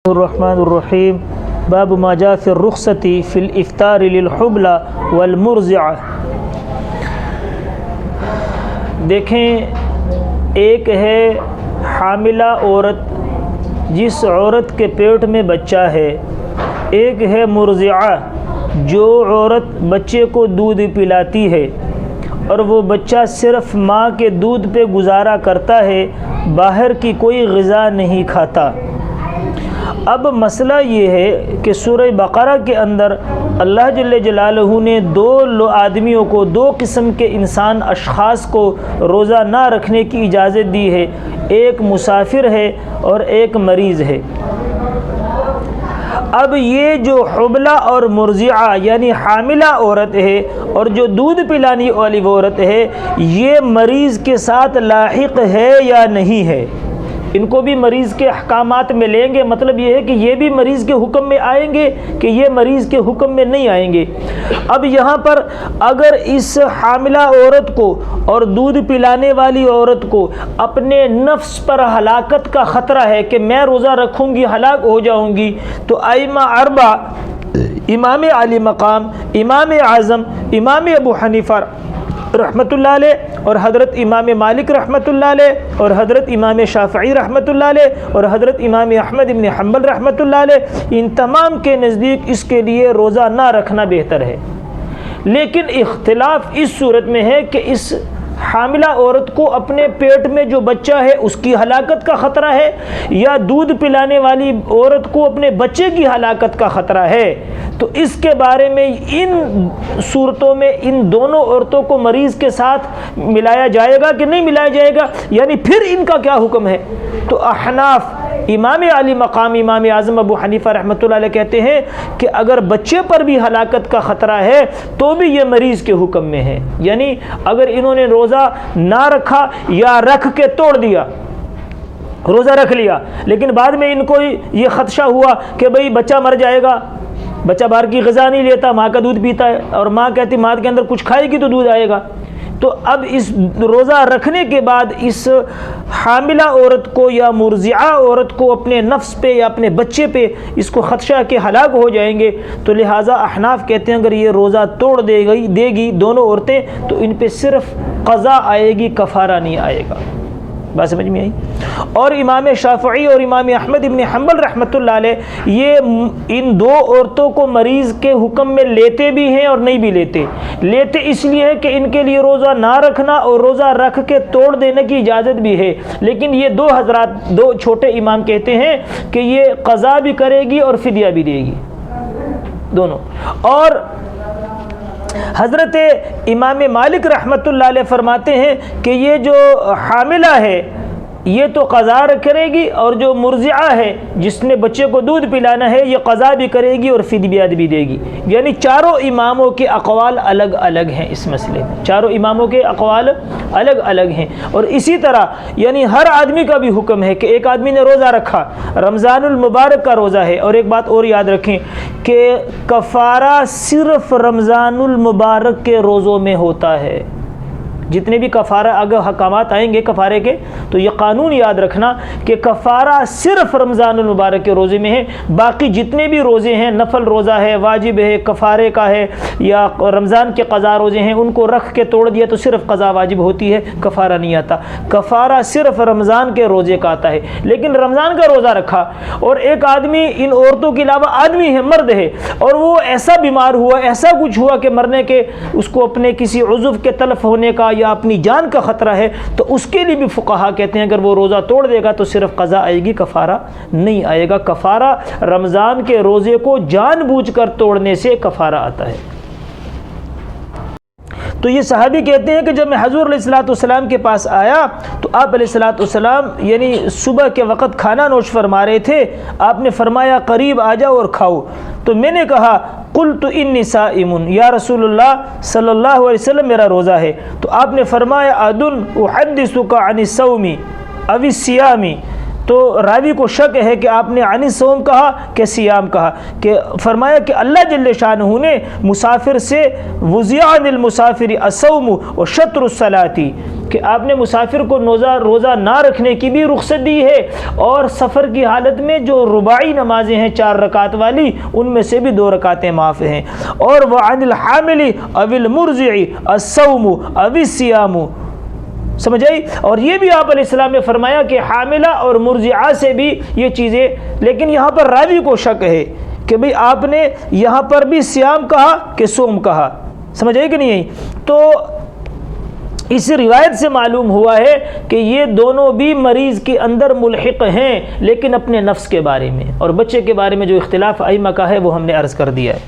الرحمن الرحیم باب ما جاء فی الرخصۃ فی الافطار للحبلى والمرضعہ۔ دیکھیں، ایک ہے حاملہ عورت جس عورت کے پیٹ میں بچہ ہے، ایک ہے مرضعہ جو عورت بچے کو دودھ پلاتی ہے اور وہ بچہ صرف ماں کے دودھ پہ گزارا کرتا ہے، باہر کی کوئی غذا نہیں کھاتا۔ اب مسئلہ یہ ہے کہ سورہ بقرہ کے اندر اللہ جل جلالہ نے دو آدمیوں کو، دو قسم کے انسان اشخاص کو روزہ نہ رکھنے کی اجازت دی ہے، ایک مسافر ہے اور ایک مریض ہے۔ اب یہ جو حبلہ اور مرضعہ یعنی حاملہ عورت ہے اور جو دودھ پلانے والی عورت ہے، یہ مریض کے ساتھ لاحق ہے یا نہیں ہے؟ ان کو بھی مریض کے احکامات میں لیں گے، مطلب یہ ہے کہ یہ بھی مریض کے حکم میں آئیں گے کہ یہ مریض کے حکم میں نہیں آئیں گے۔ اب یہاں پر اگر اس حاملہ عورت کو اور دودھ پلانے والی عورت کو اپنے نفس پر ہلاکت کا خطرہ ہے کہ میں روزہ رکھوں گی ہلاک ہو جاؤں گی، تو ائمہ اربعہ، امام علی مقام، امام اعظم، امام ابو حنیفہ رحمۃ اللہ علیہ اور حضرت امام مالک رحمۃ اللہ علیہ اور حضرت امام شافعی رحمۃ اللہ علیہ اور حضرت امام احمد بن حنبل رحمۃ اللہ علیہ، ان تمام کے نزدیک اس کے لیے روزہ نہ رکھنا بہتر ہے۔ لیکن اختلاف اس صورت میں ہے کہ اس حاملہ عورت کو اپنے پیٹ میں جو بچہ ہے اس کی ہلاکت کا خطرہ ہے یا دودھ پلانے والی عورت کو اپنے بچے کی ہلاکت کا خطرہ ہے۔ تو اس کے بارے میں ان صورتوں میں ان دونوں عورتوں کو مریض کے ساتھ ملایا جائے گا کہ نہیں ملایا جائے گا، یعنی پھر ان کا کیا حکم ہے؟ تو احناف، امام علی مقام، امام اعظم ابو حنیفہ رحمۃ اللہ علیہ کہتے ہیں کہ اگر بچے پر بھی ہلاکت کا خطرہ ہے تو بھی یہ مریض کے حکم میں ہے، یعنی اگر انہوں نے روزہ نہ رکھا یا رکھ کے توڑ دیا، روزہ رکھ لیا لیکن بعد میں ان کو یہ خدشہ ہوا کہ بھئی بچہ مر جائے گا، بچہ باہر کی غذا نہیں لیتا، ماں کا دودھ پیتا ہے اور ماں کہتی ماں کے اندر کچھ کھائے گی تو دودھ آئے گا، تو اب اس روزہ رکھنے کے بعد اس حاملہ عورت کو یا مرضعہ عورت کو اپنے نفس پہ یا اپنے بچے پہ اس کو خدشہ کہ ہلاک ہو جائیں گے، تو لہٰذا احناف کہتے ہیں اگر یہ روزہ توڑ دے گی دونوں عورتیں تو ان پہ صرف قضا آئے گی، کفارہ نہیں آئے گا۔ بات سمجھ میں آئی؟ اور امام شافعی اور امام احمد ابن حنبل رحمۃ اللہ علیہ یہ ان دو عورتوں کو مریض کے حکم میں لیتے بھی ہیں اور نہیں بھی لیتے اس لیے ہے کہ ان کے لیے روزہ نہ رکھنا اور روزہ رکھ کے توڑ دینے کی اجازت بھی ہے، لیکن یہ دو حضرات، دو چھوٹے امام کہتے ہیں کہ یہ قضا بھی کرے گی اور فدیہ بھی دے گی دونوں۔ اور حضرت امام مالک رحمۃ اللہ علیہ فرماتے ہیں کہ یہ جو حاملہ ہے یہ تو قضا کرے گی اور جو مرضعہ ہے جس نے بچے کو دودھ پلانا ہے یہ قضا بھی کرے گی اور فدیہ بھی دے گی، یعنی چاروں اماموں کے اقوال الگ الگ ہیں اس مسئلے میں، چاروں اماموں کے اقوال الگ الگ ہیں۔ اور اسی طرح یعنی ہر آدمی کا بھی حکم ہے کہ ایک آدمی نے روزہ رکھا، رمضان المبارک کا روزہ ہے، اور ایک بات اور یاد رکھیں کہ کفارہ صرف رمضان المبارک کے روزوں میں ہوتا ہے۔ جتنے بھی کفارہ اگر احکامات آئیں گے کفارے کے تو یہ قانون یاد رکھنا کہ کفارہ صرف رمضان المبارک کے روزے میں ہے، باقی جتنے بھی روزے ہیں، نفل روزہ ہے، واجب ہے، کفارے کا ہے یا رمضان کے قضا روزے ہیں، ان کو رکھ کے توڑ دیا تو صرف قضا واجب ہوتی ہے، کفارہ نہیں آتا۔ کفارہ صرف رمضان کے روزے کا آتا ہے۔ لیکن رمضان کا روزہ رکھا اور ایک آدمی ان عورتوں کے علاوہ آدمی ہے، مرد ہے، اور وہ ایسا بیمار ہوا، ایسا کچھ ہوا کہ مرنے کے، اس کو اپنے کسی عضو کے تلف ہونے کا یا اپنی جان کا خطرہ ہے، تو اس کے لیے بھی فقہا کہتے ہیں اگر وہ روزہ توڑ دے گا تو صرف قضا آئے گی، کفارہ نہیں آئے گا۔ کفارہ رمضان کے روزے کو جان بوجھ کر توڑنے سے کفارہ آتا ہے۔ تو یہ صحابی کہتے ہیں کہ جب میں حضور علیہ الصلوۃ والسلام کے پاس آیا تو آپ علیہ الصلوۃ والسلام یعنی صبح کے وقت کھانا نوش فرما رہے تھے، آپ نے فرمایا قریب آ جاؤ اور کھاؤ، تو میں نے کہا قلت انی صائم یا رسول اللہ صلی اللہ علیہ وسلم میرا روزہ ہے، تو آپ نے فرمایا اذن احدثک عن الصوم او الصیام تو راوی کو شک ہے کہ آپ نے عن الصوم کہا کہ سیام کہا، کہ فرمایا کہ اللہ جل شانہ نے مسافر سے وزع عن المسافر الصوم وشطر الصلاۃ، کہ آپ نے مسافر کو روزہ نہ رکھنے کی بھی رخصت دی ہے، اور سفر کی حالت میں جو رباعی نمازیں ہیں 4 رکعت والی ان میں سے بھی 2 رکعتیں معاف ہیں۔ اور وعن الحامل او المرضع الصوم او الصیام، سمجھ آئی؟ اور یہ بھی آپ علیہ السلام نے فرمایا کہ حاملہ اور مرضعہ سے بھی یہ چیزیں، لیکن یہاں پر راوی کو شک ہے کہ بھئی آپ نے یہاں پر بھی سیام کہا کہ صوم کہا، سمجھ آئی کہ نہیں آئی؟ تو اس روایت سے معلوم ہوا ہے کہ یہ دونوں بھی مریض کے اندر ملحق ہیں، لیکن اپنے نفس کے بارے میں، اور بچے کے بارے میں جو اختلاف ائمہ کا ہے وہ ہم نے عرض کر دیا ہے۔